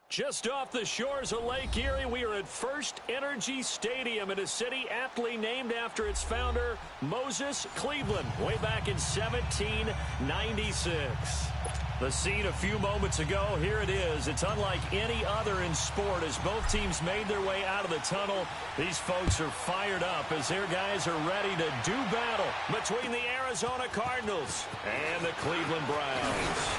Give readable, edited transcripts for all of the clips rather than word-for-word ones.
Just off the shores of Lake Erie, we are at First Energy Stadium in a city aptly named after its founder, Moses Cleveland, way back in 1796. The scene a few moments ago, here it is. It's unlike any other in sport as both teams made their way out of the tunnel. These folks are fired up as their guys are ready to do battle between the Arizona Cardinals and the Cleveland Browns.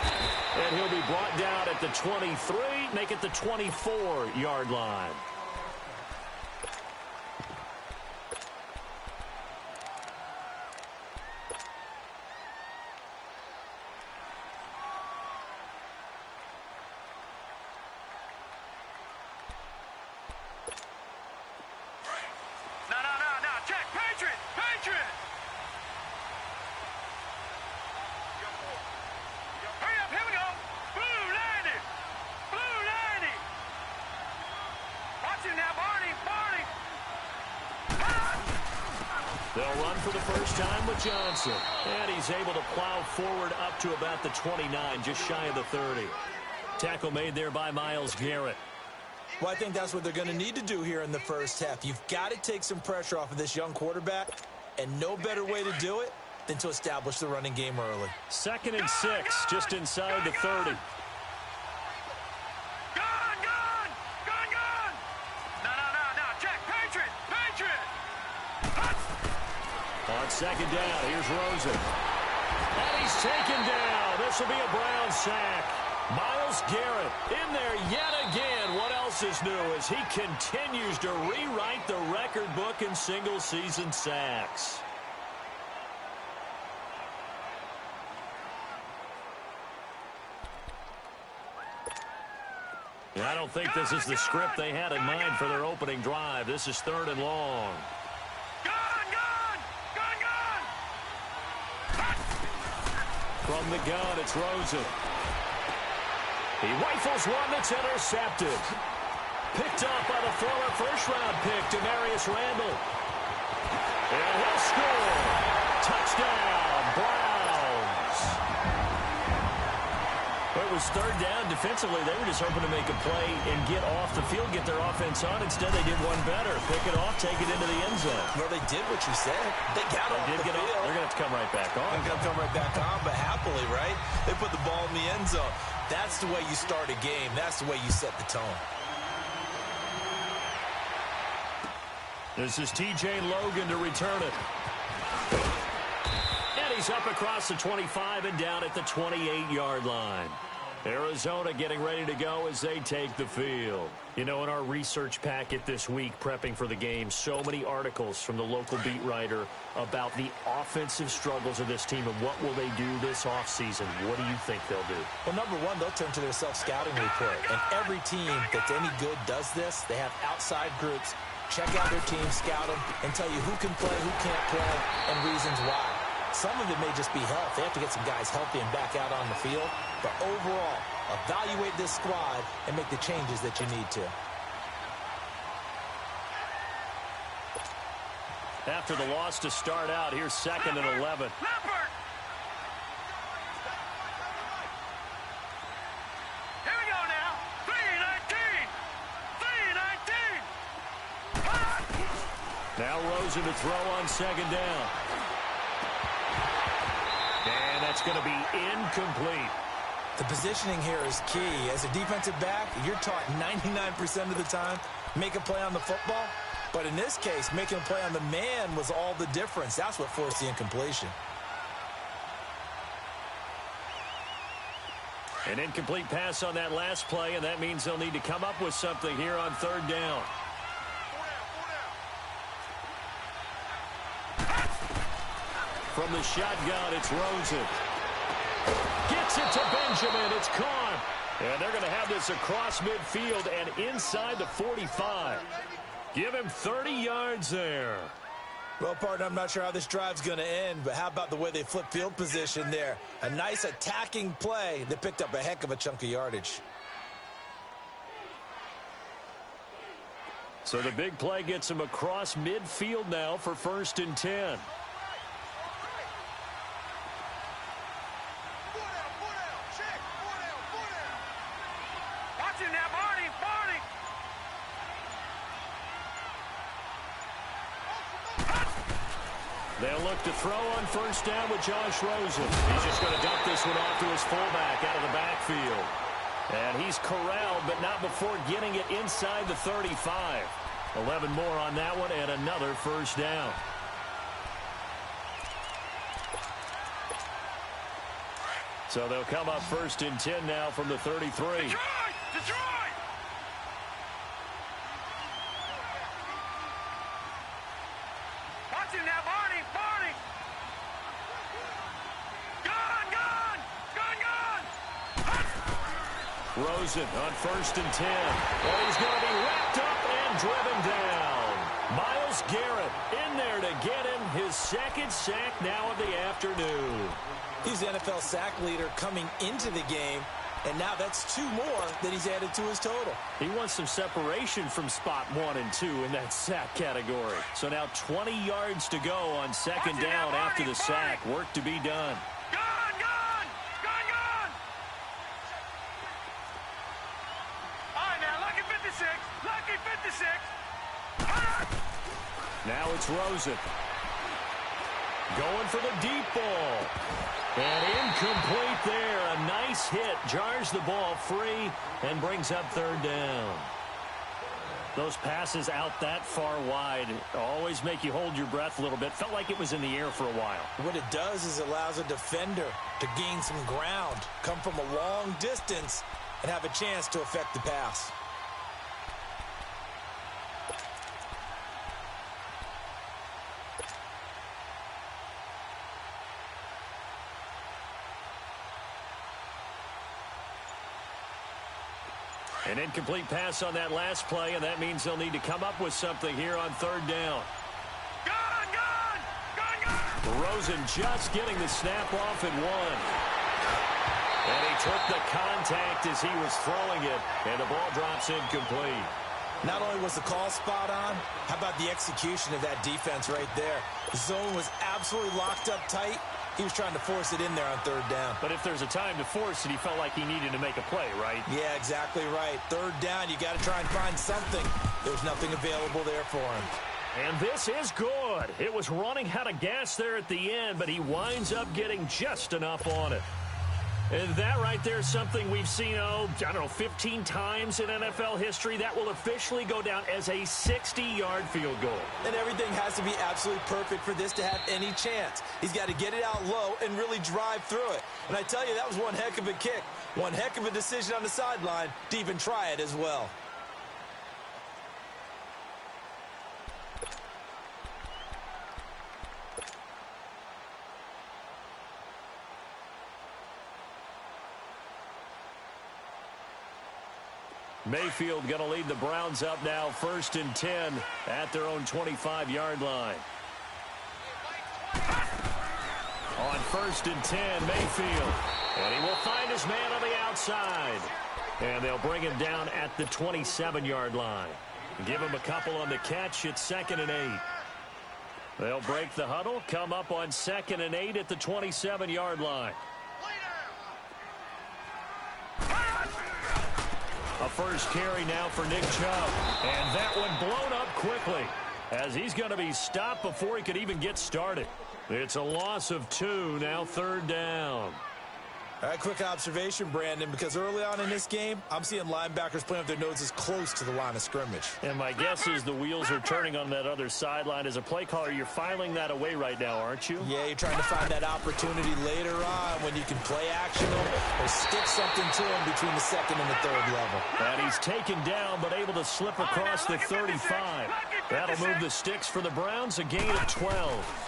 And he'll be brought down at the 23, make it the 24-yard line. They'll run for the first time with Johnson. And he's able to plow forward up to about the 29, just shy of the 30. Tackle made there by Myles Garrett. Well, I think that's what they're going to need to do here in the first half. You've got to take some pressure off of this young quarterback, and no better way to do it than to establish the running game early. 2nd and 6, just inside the 30. On 2nd down, here's Rosen. And he's taken down. This will be a Brown sack. Myles Garrett in there yet again. What else is new as he continues to rewrite the record book in single-season sacks. I don't think this is the script they had in mind for their opening drive. This is 3rd and long. From the gun, it's Rosen. He rifles one that's intercepted. Picked up by the former first-round pick, Demarius Randall. And he'll score. Touchdown, Browns. It was 3rd down. Defensively, they were just hoping to make a play and get off the field, get their offense on. Instead, they did one better. Pick it off, take it into the end zone. Well, they did what you said. They got off the field. They're going to have to come right back on. They're going to come right back on, but happily, right? They put the ball in the end zone. That's the way you start a game. That's the way you set the tone. This is T.J. Logan to return it. And he's up across the 25 and down at the 28-yard line. Arizona getting ready to go as they take the field. You know, in our research packet this week, prepping for the game, so many articles from the local beat writer about the offensive struggles of this team and what will they do this offseason. What do you think they'll do? Well, number one, they'll turn to their self-scouting report. And every team that's any good does this. They have outside groups. Check out their team, scout them, and tell you who can play, who can't play, and reasons why. Some of it may just be health. They have to get some guys healthy and back out on the field. But overall, evaluate this squad and make the changes that you need to. After the loss to start out, here's 2nd and 11. Here we go now. 3-19. Now Rosen to throw on 2nd down. And that's going to be incomplete. The positioning here is key. As a defensive back, you're taught 99% of the time, make a play on the football. But in this case, making a play on the man was all the difference. That's what forced the incompletion. An incomplete pass on that last play, and that means they'll need to come up with something here on 3rd down. From the shotgun, it's Rosen. Gets it to Benjamin. It's caught. And they're going to have this across midfield and inside the 45. Give him 30 yards there. Well, partner, I'm not sure how this drive's going to end, but how about the way they flip field position there? A nice attacking play that picked up a heck of a chunk of yardage. So the big play gets him across midfield now for 1st and 10. Watch him now, Barney. They'll look to throw on first down with Josh Rosen. He's just going to dump this one off to his fullback out of the backfield. And he's corralled, but not before getting it inside the 35. 11 more on that one and another first down. So they'll come up first and 10 now from the 33. Detroit! Detroit! Watch him now, Barney! Barney! Gone! Rosen on first and 10. And he's going to be wrapped up and driven down. Myles Garrett in there to get him his second sack now of the afternoon. He's the NFL sack leader coming into the game, and now that's 2 more that he's added to his total. He wants some separation from spot 1 and 2 in that sack category. So now 20 yards to go on second down after the sack. Work to be done. Gone! All right, now, lucky 56. Lucky 56. Now it's Rosen. Going for the deep ball. And incomplete there. A nice hit. Jars the ball free and brings up third down. Those passes out that far wide always make you hold your breath a little bit. Felt like it was in the air for a while. What it does is it allows a defender to gain some ground, come from a long distance, and have a chance to affect the pass. An incomplete pass on that last play, and that means they'll need to come up with something here on third down. Gone! Rosen just getting the snap off and 1. And he took the contact as he was throwing it, and the ball drops incomplete. Not only was the call spot on, how about the execution of that defense right there? The zone was absolutely locked up tight. He was trying to force it in there on third down. But if there's a time to force it, he felt like he needed to make a play, right? Yeah, exactly right. Third down, you got to try and find something. There's nothing available there for him. And this is good. It was running out of gas there at the end, but he winds up getting just enough on it. And that right there is something we've seen, I don't know, 15 times in NFL history. That will officially go down as a 60-yard field goal. And everything has to be absolutely perfect for this to have any chance. He's got to get it out low and really drive through it. And I tell you, that was one heck of a kick. One heck of a decision on the sideline to even try it as well. Mayfield going to lead the Browns up now, first and 10 at their own 25-yard line. On first and 10, Mayfield. And he will find his man on the outside. And they'll bring him down at the 27-yard line. Give him a couple on the catch. It's 2nd and 8. They'll break the huddle, come up on 2nd and 8 at the 27-yard line. A first carry now for Nick Chubb. And that one blown up quickly as he's going to be stopped before he could even get started. It's a loss of 2, now third down. All right, quick observation, Brandon, because early on in this game, I'm seeing linebackers playing with their noses close to the line of scrimmage. And my guess is the wheels are turning on that other sideline. As a play caller, you're filing that away right now, aren't you? Yeah, you're trying to find that opportunity later on when you can play action or stick something to him between the 2nd and the 3rd level. And he's taken down but able to slip across the 35. That'll move the sticks for the Browns, a gain of 12.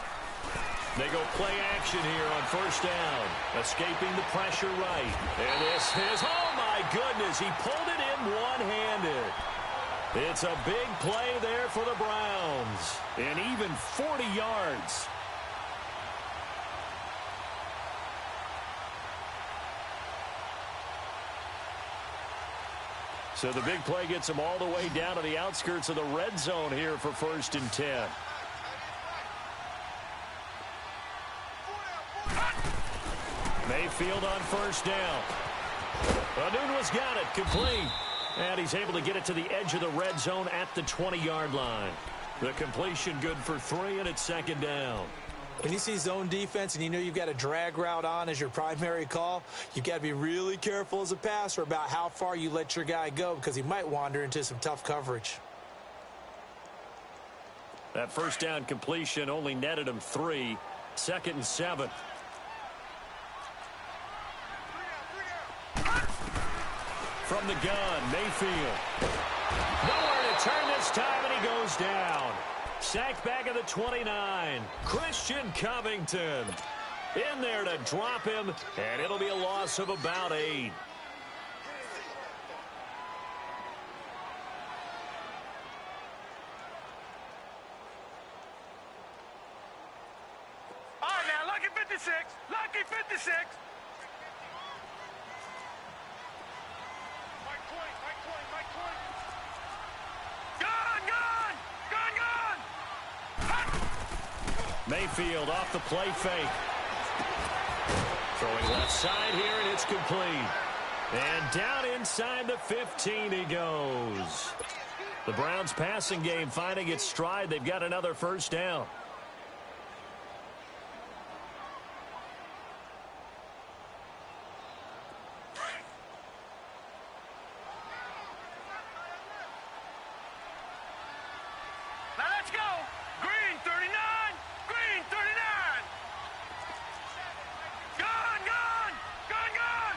They go play action here on first down. Escaping the pressure right. And this is, oh my goodness, he pulled it in one-handed. It's a big play there for the Browns. And even 40 yards. So the big play gets him all the way down to the outskirts of the red zone here for first and 10. Mayfield on first down. Anunwa's got it, complete. And he's able to get it to the edge of the red zone at the 20-yard line. The completion good for 3, and it's 2nd down. When you see zone defense and you know you've got a drag route on as your primary call, you've got to be really careful as a passer about how far you let your guy go because he might wander into some tough coverage. That first down completion only netted him 3. 2nd and 7. From the gun, Mayfield. Nowhere to turn this time, and he goes down. Sacked back at the 29. Christian Covington in there to drop him, and it'll be a loss of about 8. All right, now, lucky 56. Lucky 56. Mike 20, Mike 20, Mike 20. Gun, gun! Gun, gun! Mayfield off the play fake. Throwing left side here, and it's complete. And down inside the 15 he goes. The Browns passing game finding its stride. They've got another first down. Now let's go. Green 39. Green 39. Gun, gun! Gun, gun!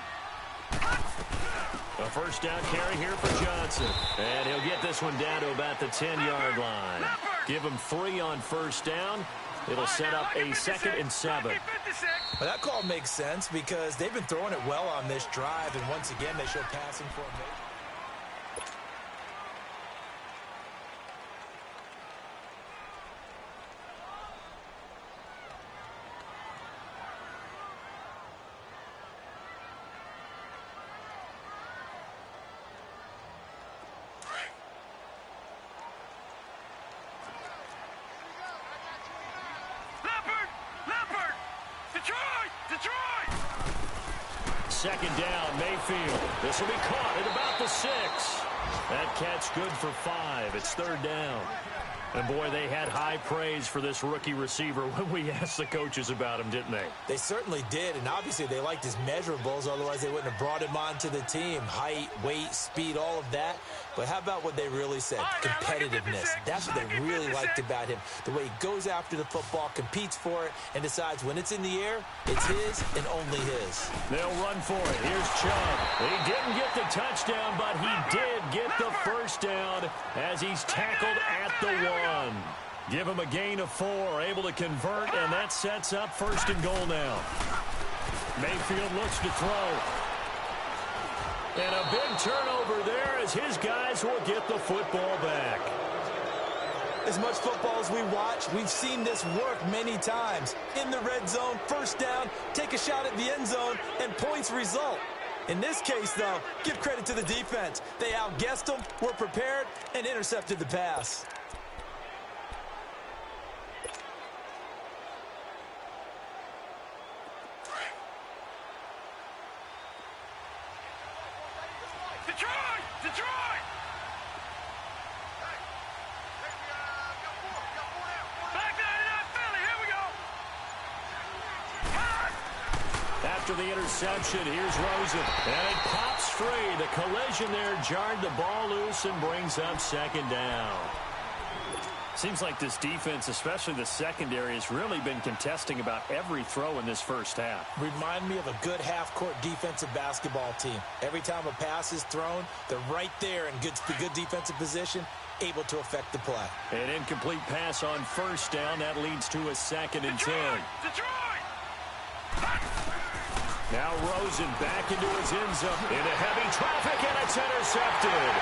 A first down carry here for Johnson. And he'll get this one down to about the 10-yard line. Give him 3 on first down. It'll set up a 2nd and 7. Well, that call makes sense because they've been throwing it well on this drive, and once again they show passing formation. Leopard! Leopard! Detroit! Detroit! 2nd down, Mayfield. This will be caught at about the 6. That catch good for 5. It's 3rd down. And, boy, they had high praise for this rookie receiver when we asked the coaches about him, didn't they? They certainly did, and obviously they liked his measurables, otherwise they wouldn't have brought him onto the team. Height, weight, speed, all of that. But how about what they really said? Competitiveness. That's what they really liked about him. The way he goes after the football, competes for it, and decides when it's in the air, it's his and only his. They'll run for it. Here's Chubb. He didn't get the touchdown, but he did get the first down as he's tackled at the 1. Give him a gain of 4, able to convert, and that sets up 1st and goal now. Mayfield looks to throw. And a big turnover there as his guys will get the football back. As much football as we watch, we've seen this work many times. In the red zone, first down, take a shot at the end zone, and points result. In this case, though, give credit to the defense. They outguessed them, were prepared, and intercepted the pass. Detroit! Detroit! Back 99 Philly, here we go! After the interception, here's Rosen. And it pops free. The collision there jarred the ball loose and brings up 2nd down. Seems like this defense, especially the secondary, has really been contesting about every throw in this first half. Remind me of a good half-court defensive basketball team. Every time a pass is thrown, they're right there in good defensive position, able to affect the play. An incomplete pass on first down. That leads to a 2nd and 10. Detroit! Now Rosen back into his end zone. Into heavy traffic, and it's intercepted.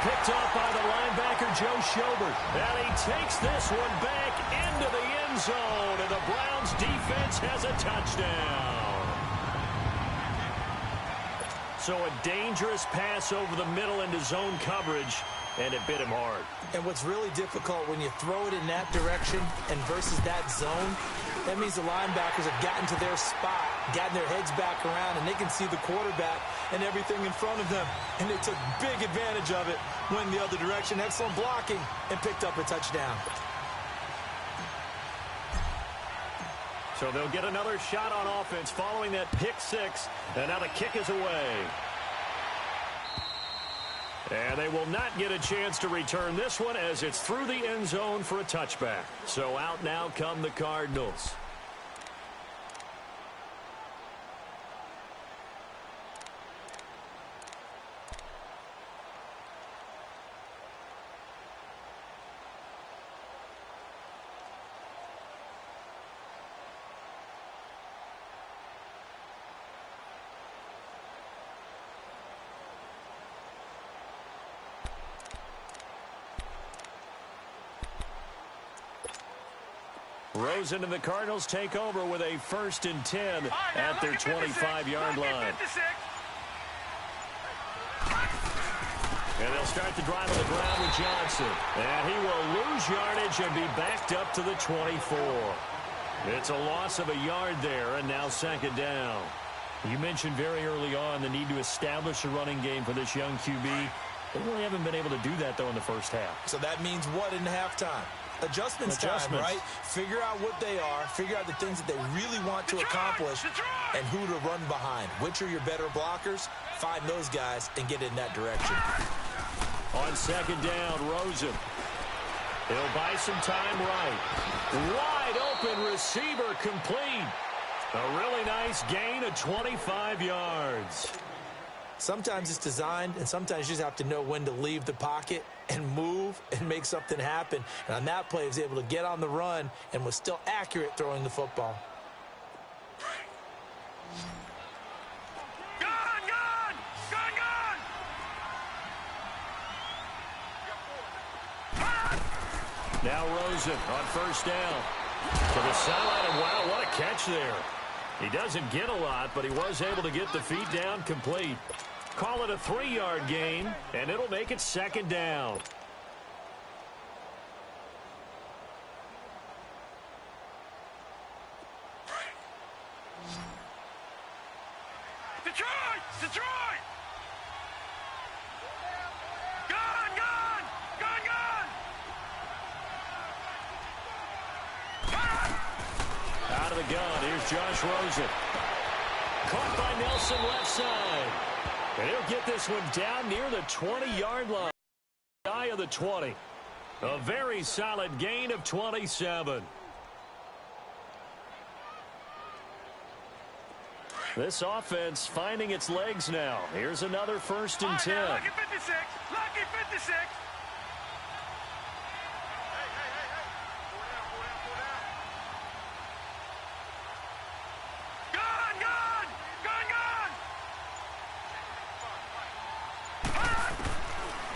Picked off by the linebacker, Joe Schobert. And he takes this one back into the end zone, and the Browns defense has a touchdown. So a dangerous pass over the middle into zone coverage, and it bit him hard. And what's really difficult when you throw it in that direction and versus that zone, that means the linebackers have gotten to their spot, gotten their heads back around, and they can see the quarterback and everything in front of them. And they took big advantage of it, went the other direction, excellent blocking, and picked up a touchdown. So they'll get another shot on offense following that pick six. And now the kick is away. And they will not get a chance to return this one as it's through the end zone for a touchback. So out now come the Cardinals. Rosen and the Cardinals take over with a 1st and 10 at their 25-yard line. And they'll start the drive on the ground with Johnson. And he will lose yardage and be backed up to the 24. It's a loss of a yard there, and now 2nd down. You mentioned very early on the need to establish a running game for this young QB. They really haven't been able to do that, though, in the first half. So that means what in halftime? Adjustments time, right? Figure out what they are, figure out the things that they really want to accomplish, and who to run behind. Which are your better blockers? Find those guys and get in that direction. On 2nd down, Rosen. He'll buy some time right. Wide open receiver complete. A really nice gain of 25 yards. Sometimes it's designed, and sometimes you just have to know when to leave the pocket and move and make something happen. And on that play, he was able to get on the run and was still accurate throwing the football. Now Rosen on 1st down. To the sideline, and wow, what a catch there. He doesn't get a lot, but he was able to get the feet down complete. Call it a 3-yard gain, and it'll make it 2nd down. Detroit! Detroit! Gun! Out of the gun, here's Josh Rosen. Caught by Nelson left side. And he'll get this one down near the 20-yard line. Shy of the 20. A very solid gain of 27. This offense finding its legs now. Here's another 1st and 10. Lucky 56. Lucky 56.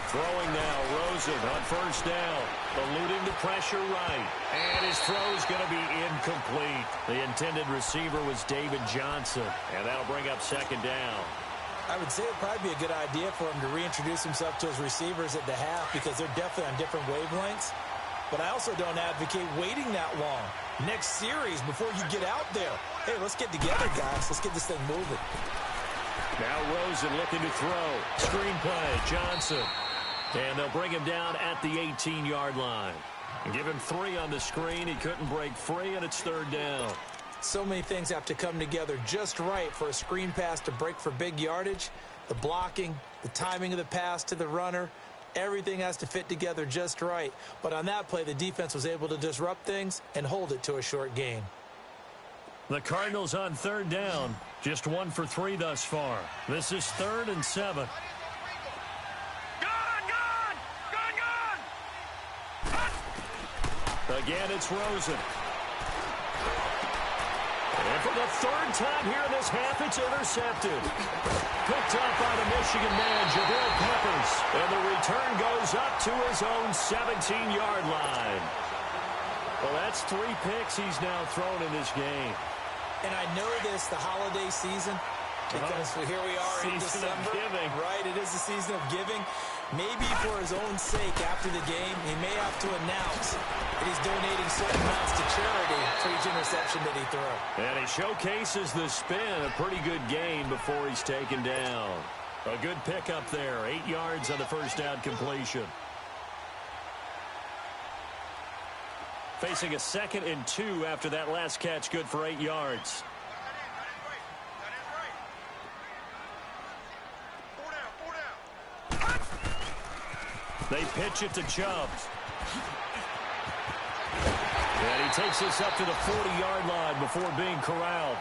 Throwing now, Rosen on 1st down. Eluding the pressure right. And his throw's going to be incomplete. The intended receiver was David Johnson. And that'll bring up 2nd down. I would say it'd probably be a good idea for him to reintroduce himself to his receivers at the half because they're definitely on different wavelengths. But I also don't advocate waiting that long. Next series, before you get out there, hey, let's get together, guys. Let's get this thing moving. Now Rosen looking to throw. Screen play, Johnson. And they'll bring him down at the 18-yard line. Give him 3 on the screen. He couldn't break free, and it's 3rd down. So many things have to come together just right for a screen pass to break for big yardage. The blocking, the timing of the pass to the runner, everything has to fit together just right. But on that play, the defense was able to disrupt things and hold it to a short gain. The Cardinals on 3rd down. Just 1 for 3 thus far. This is 3rd and 7. Again, it's Rosen. And for the 3rd time here in this half, it's intercepted. Picked up by the Michigan man, Jabril Peppers. And the return goes up to his own 17-yard line. Well, that's 3 picks he's now thrown in this game. And I know this, the holiday season, because here we are in December. Giving. Right, it is the season of giving. Maybe for his own sake after the game, he may have to announce that he's donating certain amounts to charity for each interception that he throws. And he showcases the spin, a pretty good gain before he's taken down. A good pickup there, 8 yards on the 1st down completion. Facing a 2nd and 2 after that last catch, good for 8 yards. They pitch it to Chubb. And he takes this up to the 40-yard line before being corralled.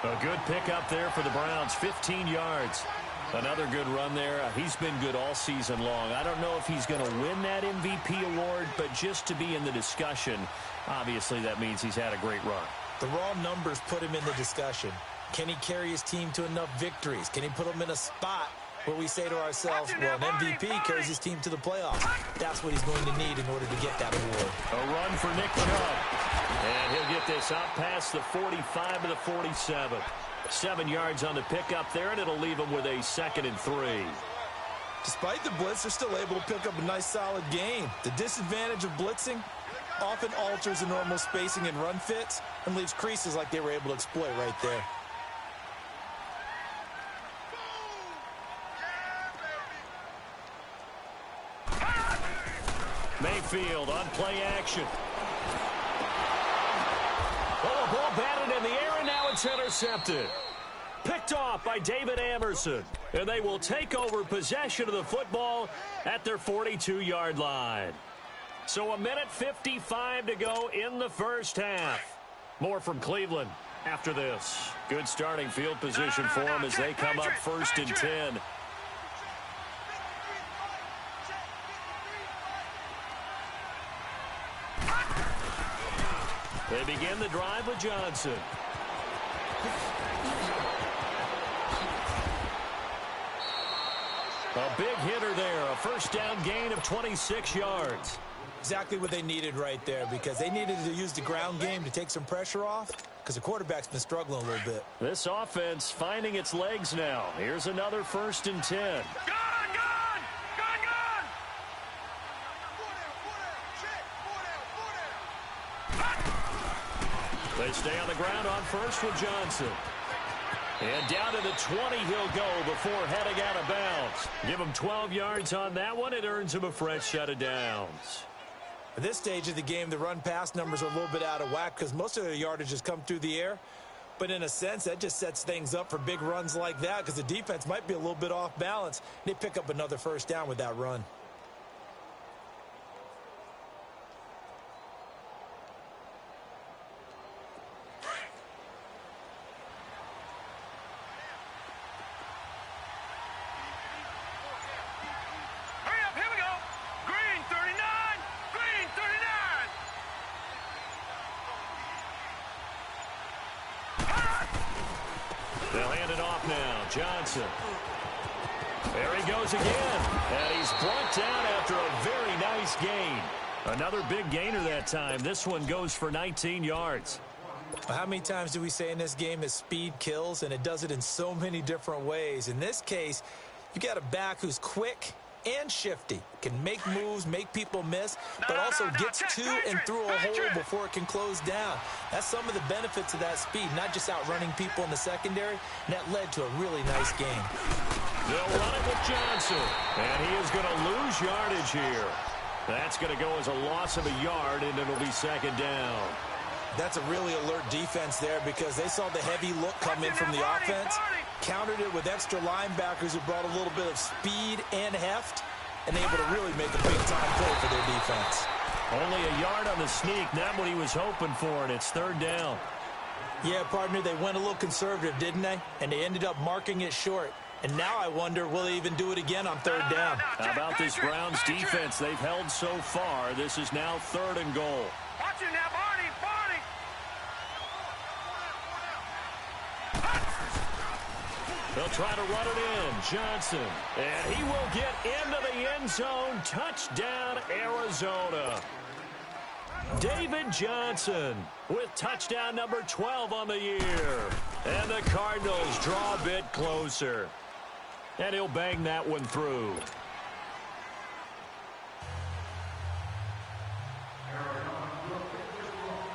A good pickup there for the Browns, 15 yards. Another good run there. He's been good all season long. I don't know if he's going to win that MVP award, but just to be in the discussion, obviously that means he's had a great run. The raw numbers put him in the discussion. Can he carry his team to enough victories? Can he put them in a spot where we say to ourselves, well, an MVP carries his team to the playoffs. That's what he's going to need in order to get that award. A run for Nick Chubb. And he'll get this out past the 45 to the 47. 7 yards on the pickup there, and it'll leave him with a 2nd and 3. Despite the blitz, they're still able to pick up a nice, solid gain. The disadvantage of blitzing often alters the normal spacing and run fits and leaves creases like they were able to exploit right there. Mayfield on play action. Oh, a ball batted in the air, and now it's intercepted. Picked off by David Amerson. And they will take over possession of the football at their 42-yard line. So 1:55 to go in the first half. More from Cleveland after this. Good starting field position for them as they come up 1st and 10. They begin the drive with Johnson. A big hitter there, a first down gain of 26 yards. Exactly what they needed right there, because they needed to use the ground game to take some pressure off, because the quarterback's been struggling a little bit. This offense finding its legs now. Here's another 1st and 10. They stay on the ground on first with Johnson. And down to the 20 he'll go before heading out of bounds. Give him 12 yards on that one. It earns him a fresh set of downs. At this stage of the game, the run-pass numbers are a little bit out of whack because most of their yardage has come through the air. But in a sense, that just sets things up for big runs like that because the defense might be a little bit off balance. They pick up another first down with that run. They'll hand it off now. Johnson. There he goes again. And he's brought down after a very nice gain. Another big gainer that time. This one goes for 19 yards. How many times do we say in this game that speed kills? And it does it in so many different ways. In this case, you got a back who's quick and shifty, can make moves, make people miss, but also gets to and through a hole before it can close down. That's some of the benefits of that speed, not just outrunning people in the secondary, and that led to a really nice game. They'll run it with Johnson, and he is going to lose yardage here. That's going to go as a loss of a yard, and it'll be 2nd down. That's a really alert defense there because they saw the heavy look come in from the offense, countered it with extra linebackers who brought a little bit of speed and heft, and able to really make a big-time play for their defense. Only a yard on the sneak, not what he was hoping for, and it's 3rd down. Yeah, partner, they went a little conservative, didn't they? And they ended up marking it short. And now I wonder, will they even do it again on 3rd down? How about this Browns defense they've held so far? This is now 3rd and goal. Watch it now, Barney. They'll try to run it in. Johnson. And he will get into the end zone. Touchdown, Arizona. David Johnson with touchdown number 12 on the year. And the Cardinals draw a bit closer. And he'll bang that one through.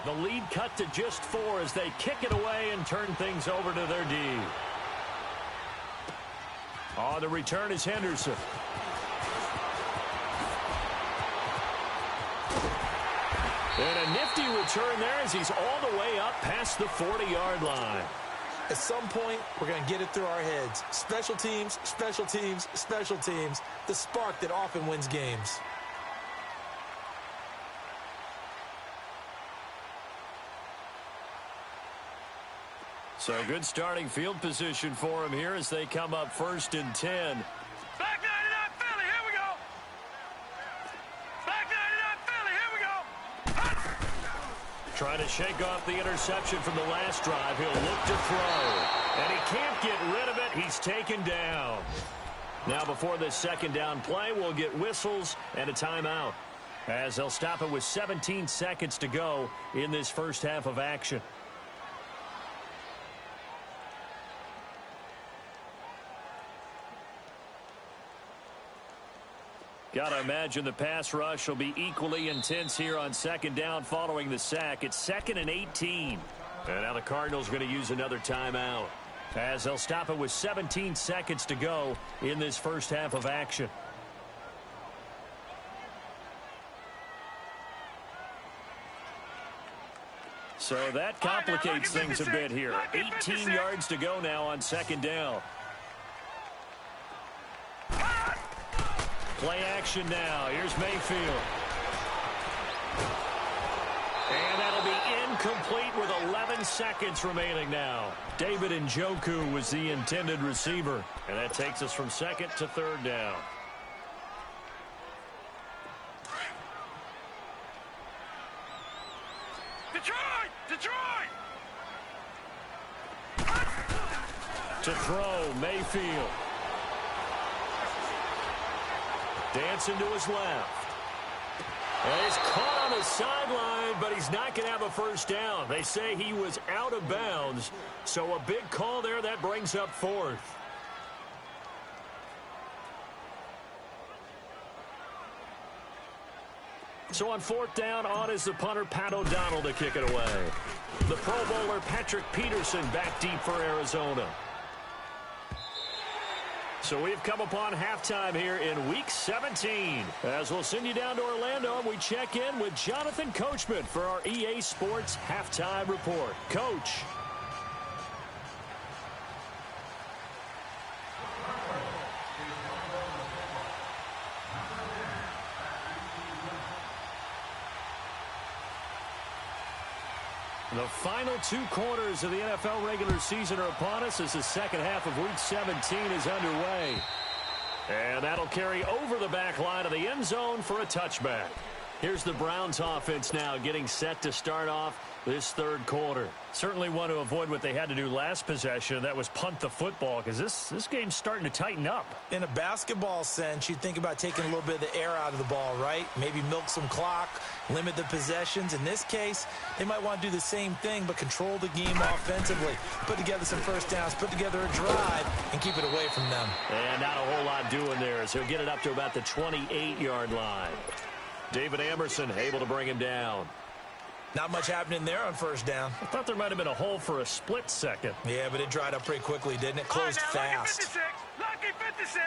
The lead cut to just 4 as they kick it away and turn things over to their D. On the return is Henderson. And a nifty return there as he's all the way up past the 40-yard line. At some point, we're going to get it through our heads. Special teams, special teams, special teams. The spark that often wins games. So good starting field position for him here as they come up 1st and 10. Back 99 Philly, here we go. Back 99 Philly, here we go. Trying to shake off the interception from the last drive. He'll look to throw. And he can't get rid of it. He's taken down. Now before this second down play, we'll get whistles and a timeout, as they'll stop it with 17 seconds to go in this first half of action. Got to imagine the pass rush will be equally intense here on second down following the sack. It's 2nd and 18. And now the Cardinals are going to use another timeout, as they'll stop it with 17 seconds to go in this first half of action. So that complicates things a bit here. 18 yards to go now on second down. Play action now. Here's Mayfield. And that'll be incomplete with 11 seconds remaining now. David Njoku was the intended receiver. And that takes us from 2nd to 3rd down. Detroit! To throw, Mayfield. Dancing to his left. And he's caught on the sideline, but he's not going to have a first down. They say he was out of bounds, so a big call there. That brings up 4th. So on 4th down, on is the punter, Pat O'Donnell, to kick it away. The Pro Bowler, Patrick Peterson, back deep for Arizona. So we've come upon halftime here in Week 17. As we'll send you down to Orlando, and we check in with Jonathan Coachman for our EA Sports Halftime Report. Coach. The final 2 quarters of the NFL regular season are upon us as the second half of Week 17 is underway. And that'll carry over the back line of the end zone for a touchback. Here's the Browns offense now getting set to start off this 3rd quarter. Certainly want to avoid what they had to do last possession. That was punt the football, because this game's starting to tighten up. In a basketball sense, you think about taking a little bit of the air out of the ball, right? Maybe milk some clock, limit the possessions. In this case, they might want to do the same thing, but control the game offensively. Put together some first downs, put together a drive, and keep it away from them. And not a whole lot doing there, so he'll get it up to about the 28-yard line. David Amerson able to bring him down. Not much happening there on first down. I thought there might have been a hole for a split second. Yeah, but it dried up pretty quickly, didn't it? Closed fast. Lucky 56.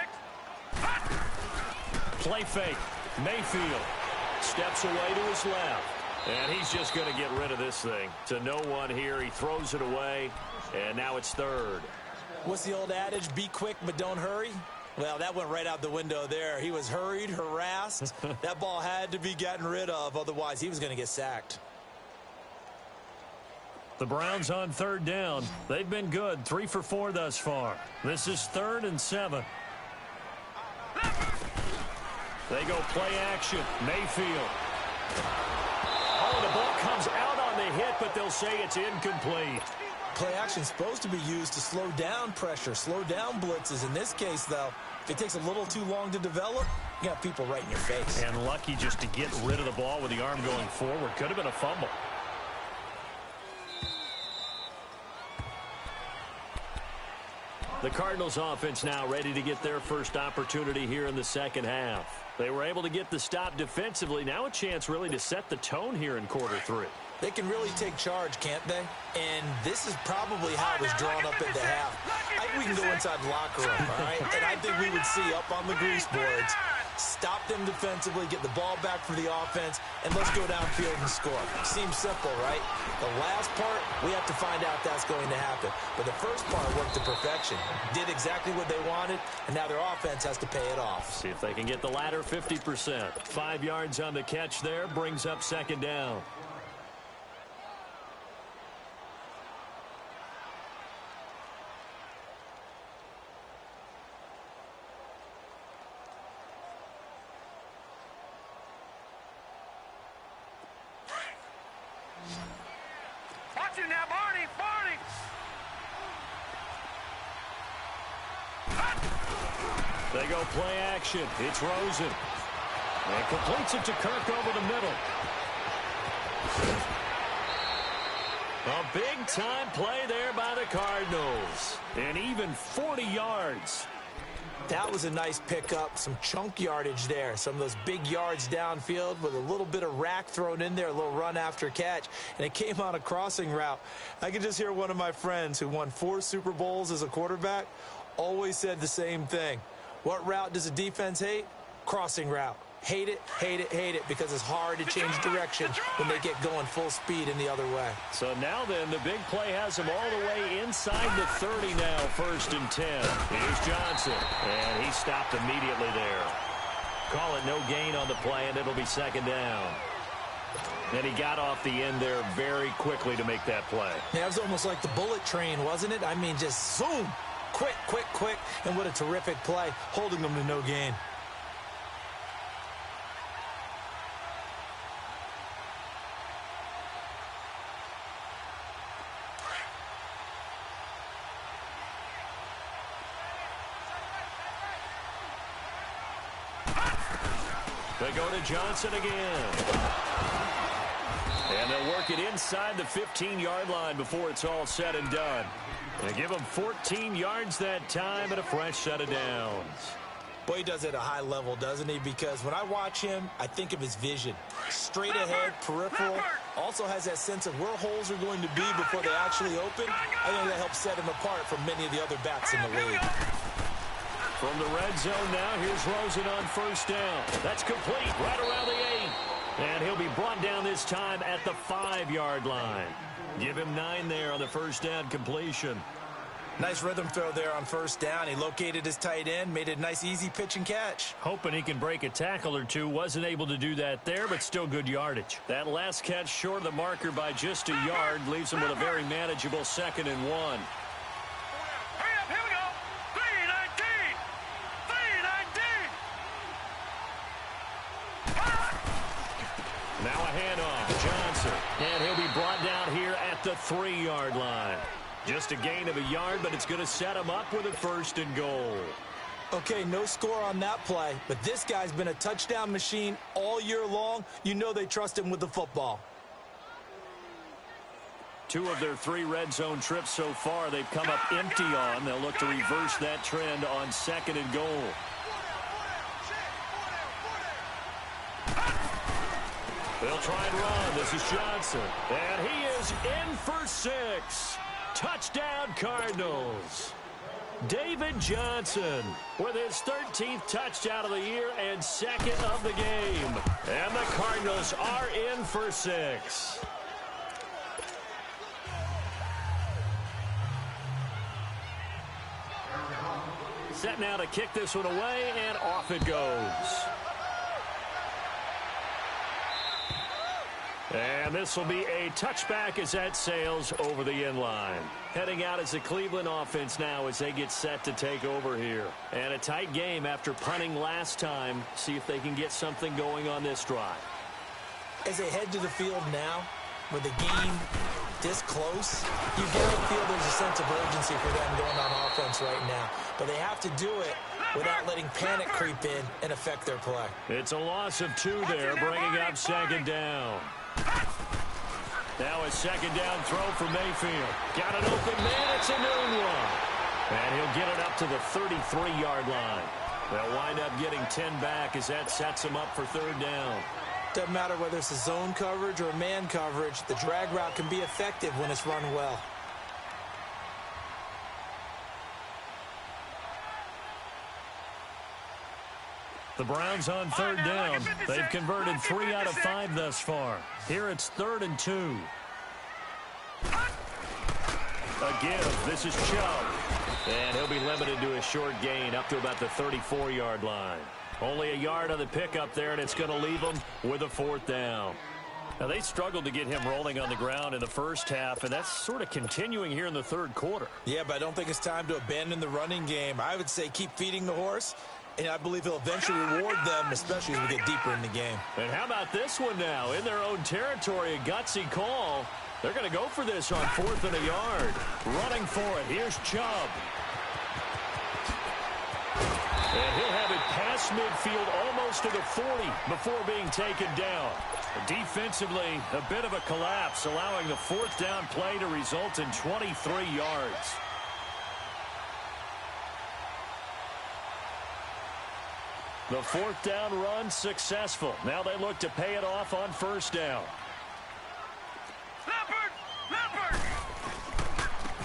Play fake. Mayfield steps away to his left. And he's just going to get rid of this thing. To no one here. He throws it away. And now it's 3rd. What's the old adage? Be quick, but don't hurry. Well, that went right out the window there. He was hurried, harassed. That ball had to be gotten rid of. Otherwise, he was going to get sacked. The Browns on 3rd down. They've been good. 3 for 4 thus far. This is 3rd and 7. They go play action. Mayfield. Oh, the ball comes out on the hit, but they'll say it's incomplete. Play action is supposed to be used to slow down pressure, slow down blitzes. In this case, though, if it takes a little too long to develop, you got people right in your face. And lucky just to get rid of the ball with the arm going forward. Could have been a fumble. The Cardinals offense now ready to get their first opportunity here in the second half. They were able to get the stop defensively. Now a chance really to set the tone here in quarter 3. They can really take charge, can't they? And this is probably how it was drawn up at the half. I think we can go inside the locker room, all right? And I think we would see up on the grease boards, stop them defensively, get the ball back for the offense, and let's go downfield and score. Seems simple, right? The last part, we have to find out if that's going to happen. But the first part worked to perfection. Did exactly what they wanted, and now their offense has to pay it off. See if they can get the latter 50%. 5 yards on the catch there, brings up second down. Watch it now, Barney! Barney! They go play action. It's Rosen. And completes it to Kirk over the middle. A big-time play there by the Cardinals. And even 40 yards. That was a nice pickup, some chunk yardage there. Some of those big yards downfield with a little bit of rack thrown in there, a little run after catch, and it came on a crossing route. I could just hear one of my friends who won 4 Super Bowls as a quarterback always said the same thing. What route does a defense hate? Crossing route. Hate it, hate it, hate it, because it's hard to change direction when they get going full speed in the other way. So now then, the big play has him all the way inside the 30 now, 1st and 10. Here's Johnson, and he stopped immediately there. Call it no gain on the play, and it'll be second down. And he got off the end there very quickly to make that play. Yeah, it was almost like the bullet train, wasn't it? I mean, just zoom, quick, quick, quick, and what a terrific play, holding them to no gain. They go to Johnson again. And they'll work it inside the 15-yard line before it's all said and done. They give him 14 yards that time and a fresh set of downs. Boy, he does it at a high level, doesn't he? Because when I watch him, I think of his vision. Straight ahead, peripheral. Also has that sense of where holes are going to be before they actually open. I think that helps set him apart from many of the other backs in the league. From the red zone now, here's Rosen on 1st down. That's complete right around the 8. And he'll be brought down this time at the 5-yard line. Give him 9 there on the 1st down completion. Nice rhythm throw there on 1st down. He located his tight end, made it a nice easy pitch and catch. Hoping he can break a tackle or two. Wasn't able to do that there, but still good yardage. That last catch short of the marker by just a yard leaves him with a very manageable 2nd and 1. Hurry up, here we go! 319! 319! Now a handoff, Johnson. And he'll be brought down here at the 3-yard line. Just a gain of a yard, but it's going to set him up with a 1st and goal. Okay, no score on that play, but this guy's been a touchdown machine all year long. You know they trust him with the football. 2 of their 3 red zone trips so far they've come up empty on. They'll look to reverse that trend on 2nd and goal. They'll try and run. This is Johnson. And he is in for 6. Touchdown, Cardinals. David Johnson with his 13th touchdown of the year and 2nd of the game. And the Cardinals are in for 6. Set now to kick this one away, and off it goes. And this will be a touchback as that sails over the end line. Heading out as the Cleveland offense now as they get set to take over here. And a tight game after punting last time. See if they can get something going on this drive. As they head to the field now, with the game this close, you gotta feel there's a sense of urgency for them going on offense right now. But they have to do it without letting panic creep in and affect their play. It's a loss of 2 there, bringing up 2nd down. Now a 2nd down throw for Mayfield. Got an open man. It's a noon one. And he'll get it up to the 33-yard line. They'll wind up getting 10 back as that sets them up for 3rd down. Doesn't matter whether it's a zone coverage or a man coverage. The drag route can be effective when it's run well. The Browns on third down. They've converted 3 out of 5 thus far. Here it's 3rd and 2. A give. This is Chubb. And he'll be limited to a short gain up to about the 34-yard line. Only a yard on the pickup there, and it's going to leave them with a 4th down. Now, they struggled to get him rolling on the ground in the first half, and that's sort of continuing here in the third quarter. Yeah, but I don't think it's time to abandon the running game. I would say keep feeding the horse, and I believe he'll eventually reward them, especially as we get deeper in the game. And how about this one now? In their own territory, a gutsy call. They're going to go for this on 4th and a yard. Running for it. Here's Chubb. And he'll have it past midfield almost to the 40 before being taken down. Defensively, a bit of a collapse, allowing the 4th down play to result in 23 yards. The 4th down run successful. Now they look to pay it off on 1st down.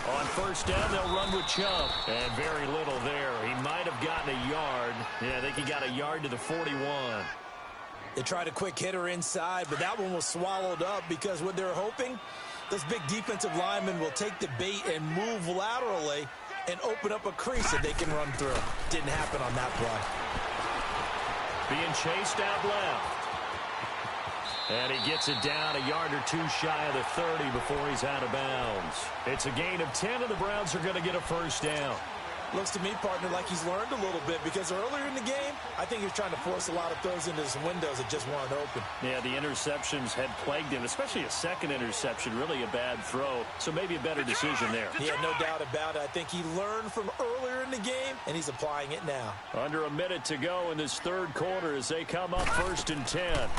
On 1st down, they'll run with Chubb. And very little there. He might have gotten a yard. Yeah, I think he got a yard to the 41. They tried a quick hitter inside, but that one was swallowed up because what they're hoping, those big defensive linemen will take the bait and move laterally and open up a crease that they can run through. Didn't happen on that play. Being chased out left. And he gets it down a yard or 2 shy of the 30 before he's out of bounds. It's a gain of 10, and the Browns are going to get a 1st down. Looks to me, partner, like he's learned a little bit because earlier in the game, I think he was trying to force a lot of throws into some windows that just weren't open. Yeah, the interceptions had plagued him, especially a second interception, really a bad throw. So maybe a better decision there. Yeah, no doubt about it. I think he learned from earlier in the game, and he's applying it now. Under a minute to go in this third quarter as they come up 1st and 10.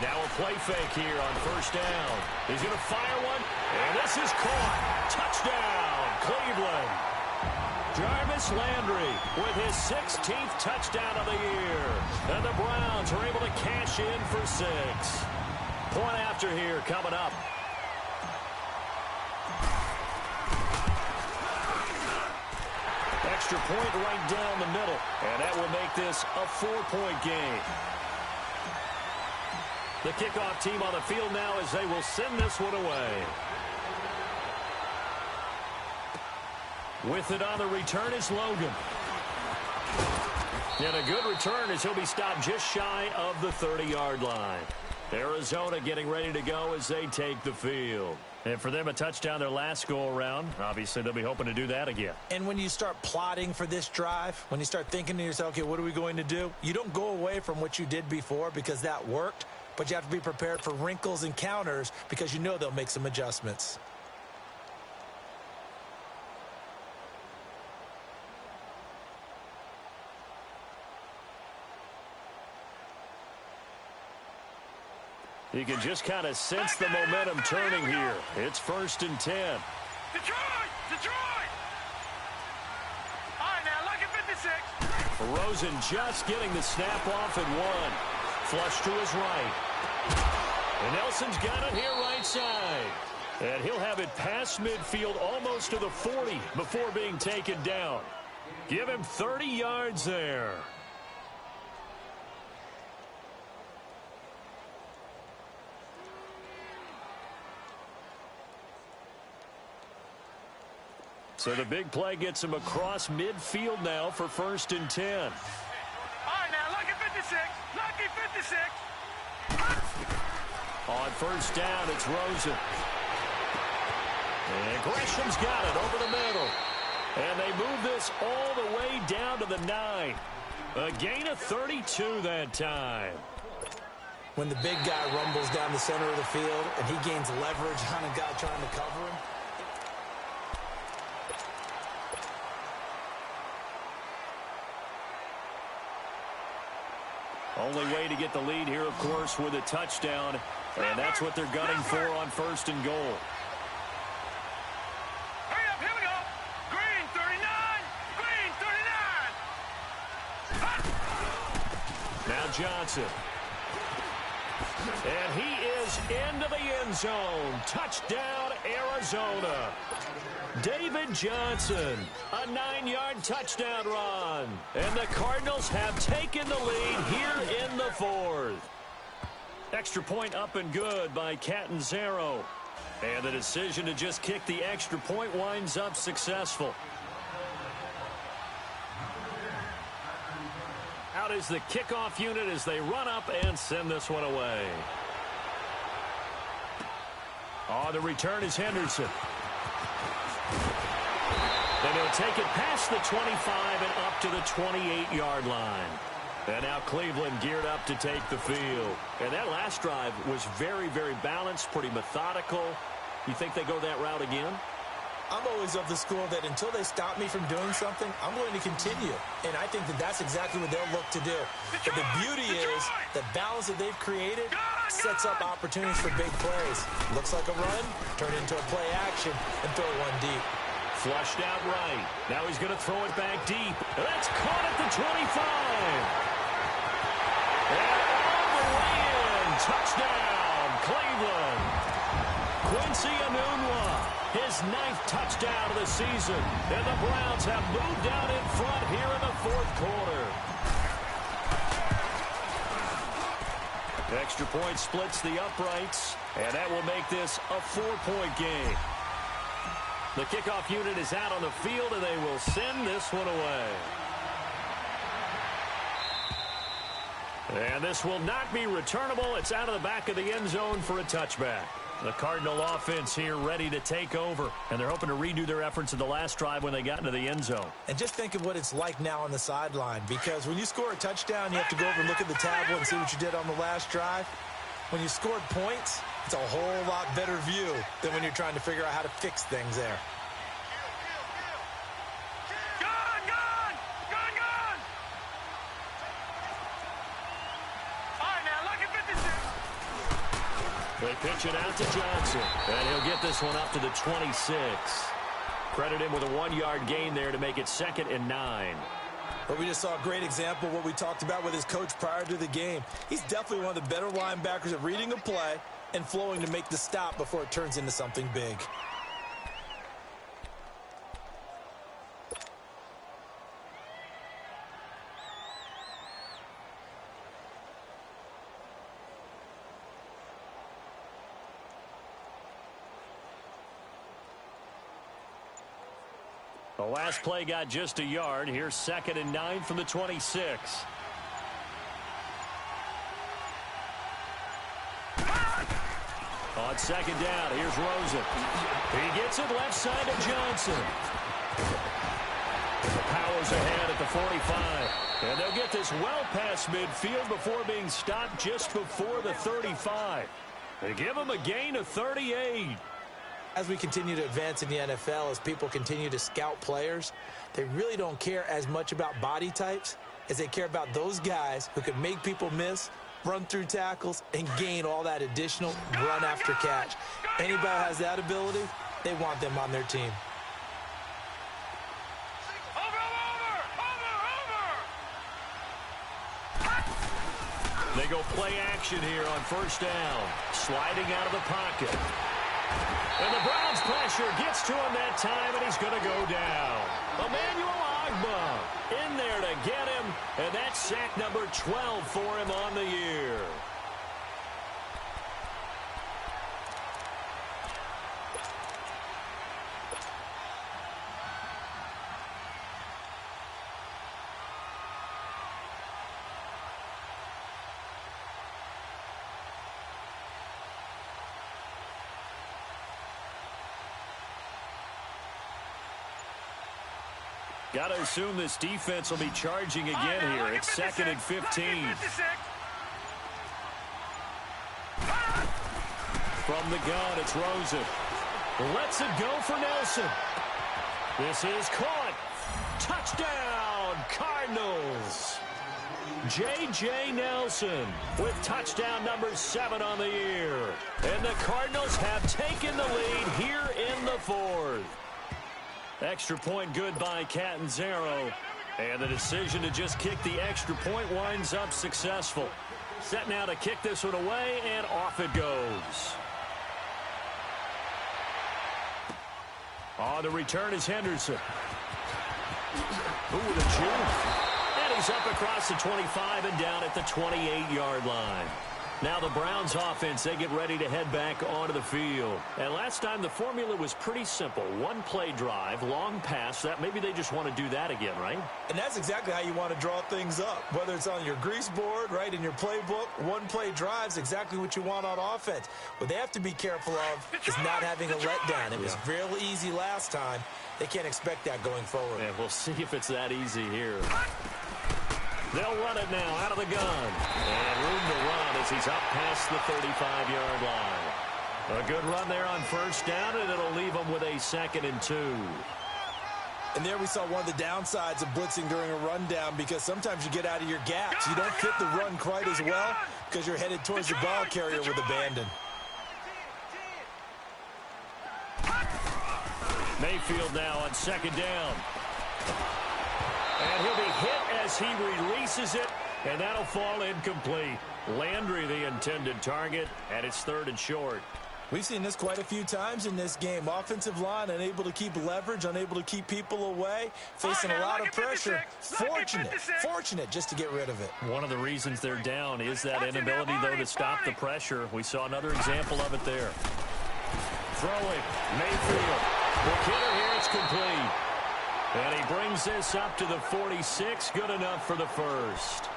Now a play fake here on 1st down. He's going to fire one, and this is caught. Touchdown, Cleveland. Jarvis Landry with his 16th touchdown of the year. And the Browns are able to cash in for 6. Point after here coming up. Extra point right down the middle. And that will make this a 4-point game. The kickoff team on the field now as they will send this one away. With it on the return is Logan. And a good return as he'll be stopped just shy of the 30-yard line. Arizona getting ready to go as they take the field. And for them, a touchdown their last go-around. Obviously, they'll be hoping to do that again. And when you start plotting for this drive, when you start thinking to yourself, okay, what are we going to do? You don't go away from what you did before because that worked, but you have to be prepared for wrinkles and counters because you know they'll make some adjustments. You can just kind of sense the momentum turning here. It's 1st and 10. Detroit! Detroit! All right, now, lucky 56. Rosen just getting the snap off at 1. Flush to his right. And Nelson's got it here right side. And he'll have it past midfield almost to the 40 before being taken down. Give him 30 yards there. So the big play gets him across midfield now for 1st and 10. All right, now, lucky 56. Lucky 56. On 1st down, it's Rosen. And Gresham's got it over the middle. And they move this all the way down to the 9. A gain of 32 that time. When the big guy rumbles down the center of the field and he gains leverage on a guy trying to cover him, only way to get the lead here, of course, with a touchdown. And that's what they're gunning for on 1st and goal. Hurry up, here we go. Green 39. Green 39. Now Johnson. And he is into the end zone. Touchdown, Arizona. David Johnson, a 9-yard touchdown run. And the Cardinals have taken the lead here in the fourth. Extra point up and good by Catanzaro. And the decision to just kick the extra point winds up successful. Out is the kickoff unit as they run up and send this one away. On the return is Henderson. And he'll take it past the 25 and up to the 28-yard line. And now Cleveland geared up to take the field. And that last drive was very, very balanced, pretty methodical. You think they go that route again? I'm always of the school that until they stop me from doing something, I'm going to continue. And I think that that's exactly what they'll look to do. But the beauty is the balance that they've created sets up opportunities for big plays. Looks like a run, turn into a play action, and throw one deep. Flushed out right. Now he's going to throw it back deep. That's caught at the 25. And all the way in. Touchdown, Cleveland. Quincy Enunwa, his 9th touchdown of the season. And the Browns have moved out in front here in the fourth quarter. Extra point splits the uprights, and that will make this a 4-point game. The kickoff unit is out on the field, and they will send this one away. And this will not be returnable. It's out of the back of the end zone for a touchback. The Cardinal offense here ready to take over, and they're hoping to redo their efforts in the last drive when they got into the end zone. And just think of what it's like now on the sideline, because when you score a touchdown, you have to go over and look at the tablet and see what you did on the last drive. When you scored points, it's a whole lot better view than when you're trying to figure out how to fix things there. They pitch it out to Johnson, and he'll get this one up to the 26. Credit him with a 1-yard gain there to make it 2nd and 9. But we just saw a great example of what we talked about with his coach prior to the game. He's definitely one of the better linebackers at reading a play and flowing to make the stop before it turns into something big. The last play got just a yard. Here's 2nd and 9 from the 26. On 2nd down, here's Rosen. He gets it left side to Johnson. Powers ahead at the 45. And they'll get this well past midfield before being stopped just before the 35. They give him a gain of 38. As we continue to advance in the NFL, as people continue to scout players, they really don't care as much about body types as they care about those guys who can make people miss, run through tackles, and gain all that additional run after catch. Anybody who has that ability, they want them on their team. They go play action here on 1st down. Sliding out of the pocket. And the Browns pressure gets to him that time, and he's going to go down. Emmanuel Ogbah in there to get him, and that's sack number 12 for him on the year. Got to assume this defense will be charging again here. It's 2nd and 15. From the gun, it's Rosen. Lets it go for Nelson. This is caught. Touchdown, Cardinals. J.J. Nelson with touchdown number 7 on the year. And the Cardinals have taken the lead here in the fourth. Extra point good by Catanzaro. And the decision to just kick the extra point winds up successful. Set now to kick this one away, and off it goes. On the return is Henderson. Ooh, with a juke. And he's up across the 25 and down at the 28-yard line. Now the Browns offense, they get ready to head back onto the field. And last time the formula was pretty simple. One play drive, long pass. That maybe they just want to do that again, right? And that's exactly how you want to draw things up. Whether it's on your grease board, right, in your playbook, one play drive is exactly what you want on offense. What they have to be careful of is not having a letdown. It was real easy last time. They can't expect that going forward. And we'll see if it's that easy here. They'll run it now out of the gun. And room to run as he's up past the 35-yard line. A good run there on first down, and it'll leave them with a 2nd and 2. And there we saw one of the downsides of blitzing during a rundown, because sometimes you get out of your gaps. You don't fit the run quite as well because you're headed towards the ball carrier with abandon. Mayfield now on 2nd down. And he'll be hit as he releases it, and that'll fall incomplete. Landry, the intended target, and it's 3rd and short. We've seen this quite a few times in this game. Offensive line unable to keep leverage, unable to keep people away, facing a lot of pressure. Fortunate just to get rid of it. One of the reasons they're down is that inability, though, to stop the pressure. We saw another example of it there. Throwing, Mayfield. The kidder here, it's complete. And he brings this up to the 46. Good enough for the first.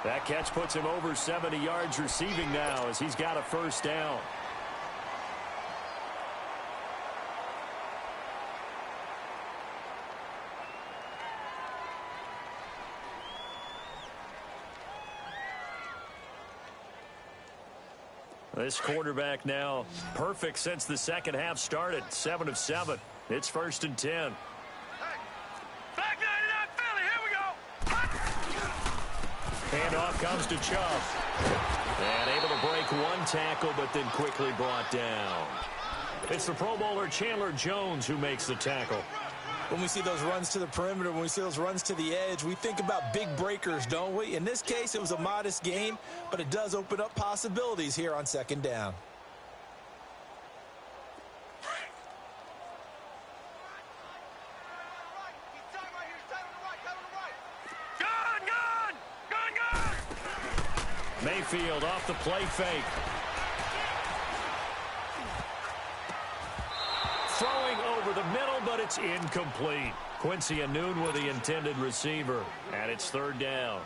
That catch puts him over 70 yards receiving now as he's got a first down. This quarterback now perfect since the second half started. 7 of 7. It's 1st and 10. Handoff comes to Chubb. And able to break one tackle, but then quickly brought down. It's the Pro Bowler Chandler Jones who makes the tackle. When we see those runs to the perimeter, when we see those runs to the edge, we think about big breakers, don't we? In this case, it was a modest gain, but it does open up possibilities here on 2nd down. Mayfield off the play fake. Throwing over the middle, but it's incomplete. Quincy Anoon with the intended receiver, and it's 3rd down.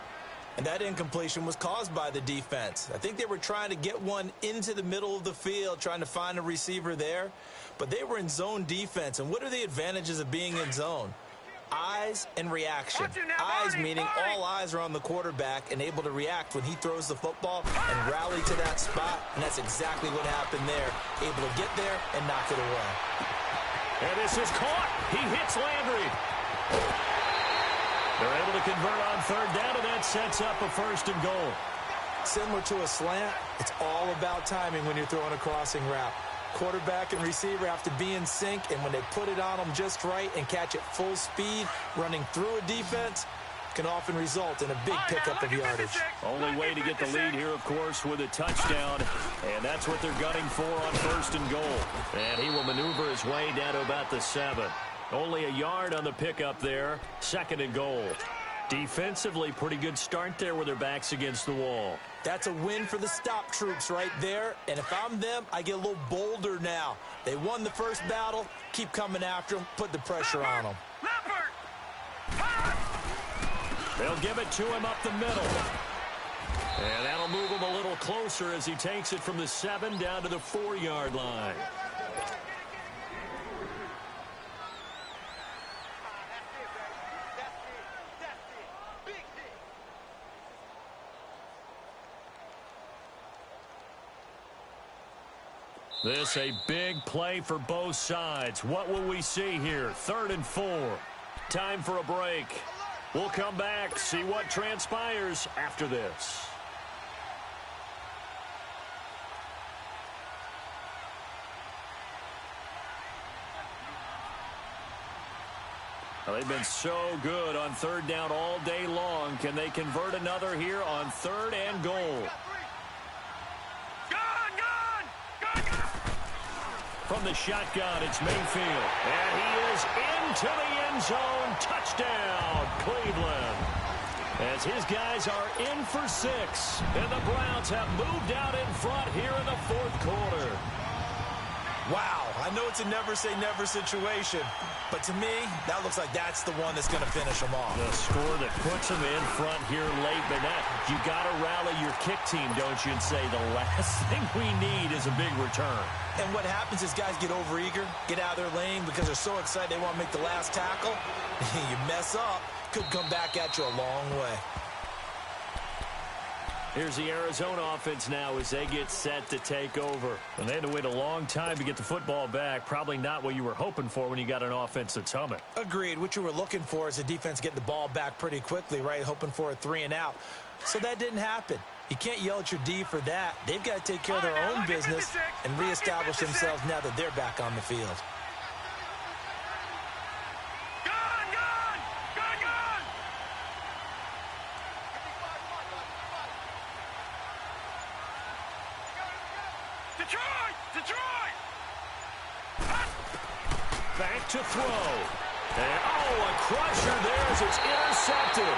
And that incompletion was caused by the defense. I think they were trying to get one into the middle of the field, trying to find a receiver there, but they were in zone defense. And what are the advantages of being in zone? Eyes and reaction. Eyes meaning all eyes are on the quarterback and able to react when he throws the football and rally to that spot, and that's exactly what happened there. Able to get there and knock it away. And this is caught. He hits Landry. They're able to convert on 3rd down, and that sets up a 1st and goal. Similar to a slant, it's all about timing when you're throwing a crossing route. Quarterback and receiver have to be in sync, and when they put it on them just right and catch it full speed, running through a defense can often result in a big pickup of yardage. Only way to get the lead here, of course, with a touchdown, and that's what they're gunning for on 1st and goal. And he will maneuver his way down to about the 7. Only a yard on the pickup there. 2nd and goal. Defensively, pretty good start there with their backs against the wall. That's a win for the stop troops right there. And if I'm them, I get a little bolder now. They won the first battle. Keep coming after them. Put the pressure on them. They'll give it to him up the middle. And that'll move him a little closer as he takes it from the 7 down to the 4-yard line. This a big play for both sides. What will we see here? 3rd and 4. Time for a break. We'll come back, see what transpires after this. Well, they've been so good on 3rd down all day long. Can they convert another here on 3rd and goal? Gone! From from the shotgun. It's Mayfield. And he is into the end zone. Touchdown, Cleveland. As his guys are in for 6. And the Browns have moved out in front here in the fourth quarter. Wow, I know it's a never-say-never situation, but to me, that looks like that's the one that's going to finish them off. The score that puts them in front here late, but now you got to rally your kick team, don't you, and say the last thing we need is a big return. And what happens is guys get overeager, get out of their lane because they're so excited they want to make the last tackle. You mess up, could come back at you a long way. Here's the Arizona offense now as they get set to take over. And they had to wait a long time to get the football back. Probably not what you were hoping for when you got an offense that's humming. Agreed. What you were looking for is the defense getting the ball back pretty quickly, right? Hoping for a 3 and out. So that didn't happen. You can't yell at your D for that. They've got to take care of their own business and reestablish themselves now that they're back on the field. Detroit! Back to throw. And, a crusher there as it's intercepted.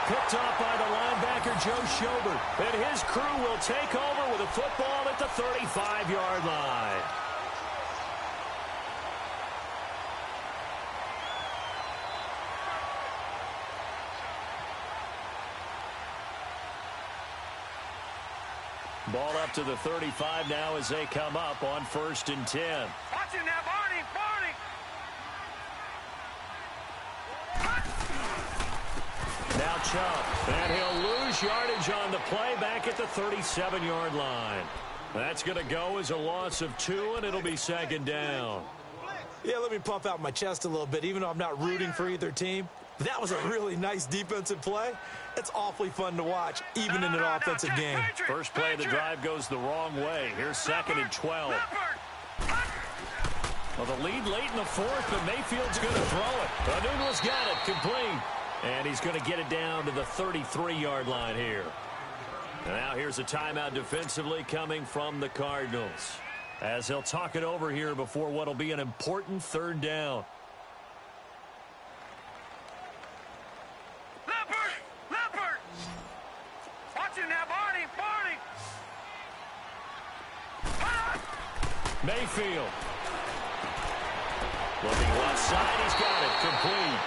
Picked off by the linebacker, Joe Schobert. And his crew will take over with a football at the 35-yard line. Ball up to the 35 now as they come up on 1st and 10. Watch him now, Barney! Now Chubb, and he'll lose yardage on the play back at the 37-yard line. That's going to go as a loss of 2, and it'll be 2nd down. Yeah, let me puff out my chest a little bit, even though I'm not rooting for either team. That was a really nice defensive play. It's awfully fun to watch, even in an offensive game. First play of the drive goes the wrong way. Here's 2nd and 12. Well, the lead late in the 4th, but Mayfield's going to throw it. Anunwa's got it, complete. And he's going to get it down to the 33-yard line here. And now here's a timeout defensively coming from the Cardinals, as they'll talk it over here before what will be an important 3rd down. Leopard! Watch him now, Barney! Mayfield. Looking left side, he's got it, complete.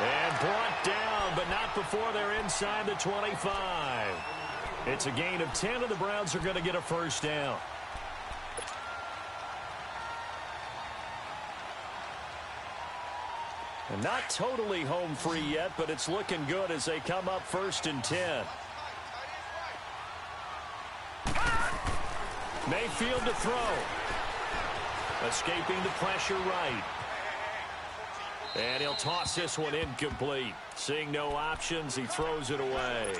And brought down, but not before they're inside the 25. It's a gain of 10, and the Browns are going to get a 1st down. And not totally home free yet, but it's looking good as they come up 1st and 10. Mayfield to throw. Escaping the pressure right. And he'll toss this one incomplete. Seeing no options, he throws it away.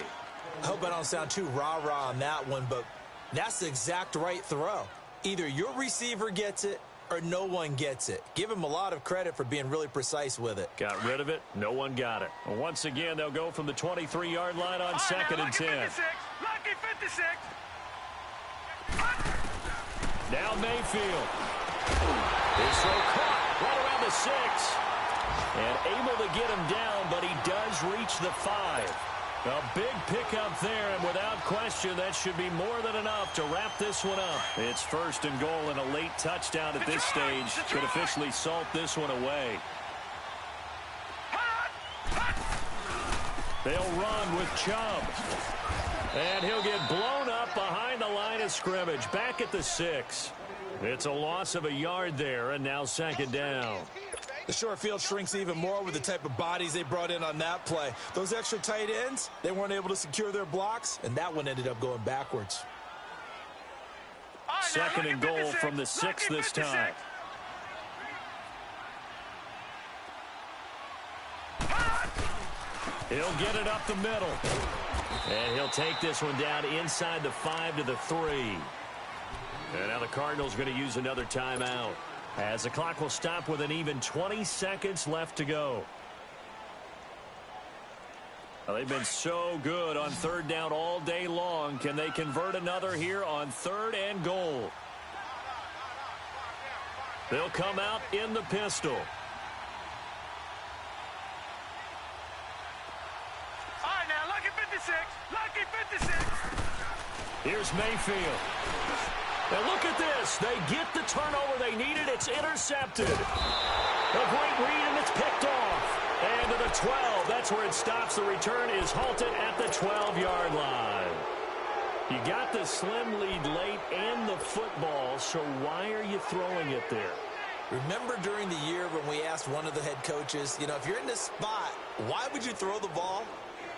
I hope I don't sound too rah-rah on that one, but that's the exact right throw. Either your receiver gets it or no one gets it. Give him a lot of credit for being really precise with it. Got rid of it. No one got it. Well, once again, they'll go from the 23-yard line on 2nd and 10. Lucky 56. Now Mayfield. His throw caught right around the 6. And able to get him down, but he does reach the 5. A big pickup there, and without question, that should be more than enough to wrap this one up. It's 1st and goal, and a late touchdown at this stage could officially salt this one away. They'll run with Chubb. And he'll get blown up behind the line of scrimmage, back at the 6. It's a loss of a yard there, and now 2nd down. The short field shrinks even more with the type of bodies they brought in on that play. Those extra tight ends, they weren't able to secure their blocks, and that one ended up going backwards. 2nd and goal from the 6 this time. He'll get it up the middle. And he'll take this one down inside the 5 to the 3. And now the Cardinals going to use another timeout, as the clock will stop with an even 20 seconds left to go. Well, they've been so good on 3rd down all day long. Can they convert another here on 3rd and goal? They'll come out in the pistol. All right, now, lucky 56. Lucky 56. Here's Mayfield. And look at this. They get the turnover they needed. It's intercepted. A great read, and it's picked off. And to the 12. That's where it stops. The return is halted at the 12-yard line. You got the slim lead late and the football, so why are you throwing it there? Remember during the year when we asked one of the head coaches, you know, if you're in this spot, why would you throw the ball?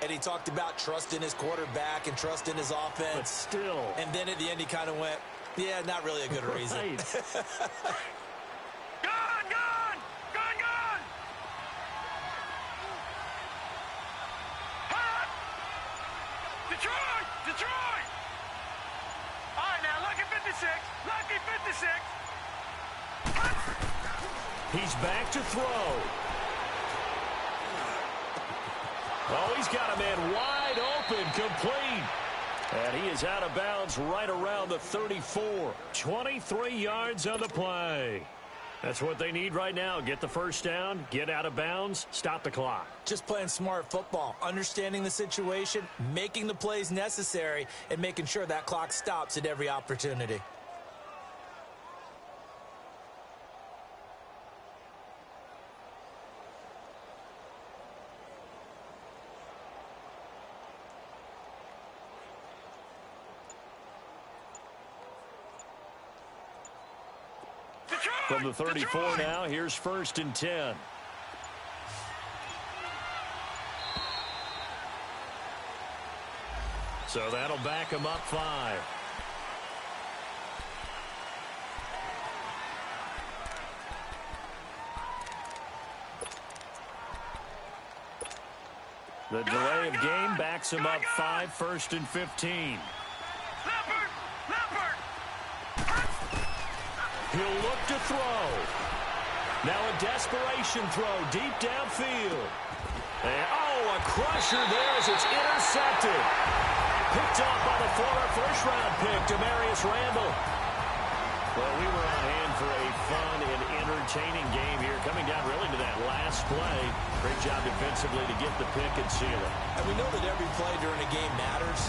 And he talked about trust in his quarterback and trust in his offense. But still. And then at the end he kind of went, yeah, not really a good reason. Right. Gone, gone. Gone, gone. Hot. Detroit. Detroit. All right, now, lucky 56. Lucky 56. He's back to throw. Oh, he's got a man wide open, complete. And he is out of bounds right around the 34. 23 yards on the play. That's what they need right now. Get the first down, get out of bounds, stop the clock. Just playing smart football, understanding the situation, making the plays necessary, and making sure that clock stops at every opportunity. From the 34 now, here's 1st and 10. So that'll back him up 5. The delay of game backs him up 5, 1st and 15. Leopard. Leopard. He'll look to throw. Now a desperation throw deep downfield. And, a crusher there as it's intercepted. Picked off by the former first-round pick, Demarius Randall. Well, we were on hand for a fun and entertaining game here, coming down really to that last play. Great job defensively to get the pick and seal it. And we know that every play during a game matters.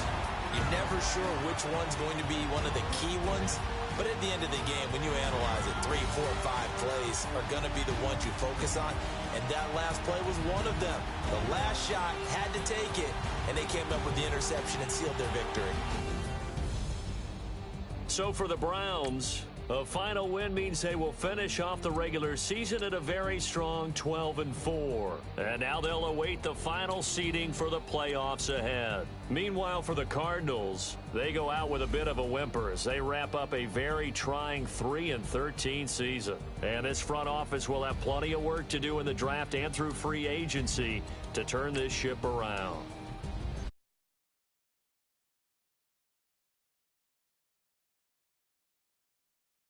You're never sure which one's going to be one of the key ones. But at the end of the game, when you analyze it, 3, 4, 5 plays are going to be the ones you focus on. And that last play was one of them. The last shot had to take it, and they came up with the interception and sealed their victory. So for the Browns, a final win means they will finish off the regular season at a very strong 12-4. And now they'll await the final seeding for the playoffs ahead. Meanwhile, for the Cardinals, they go out with a bit of a whimper as they wrap up a very trying 3-13 season. And this front office will have plenty of work to do in the draft and through free agency to turn this ship around.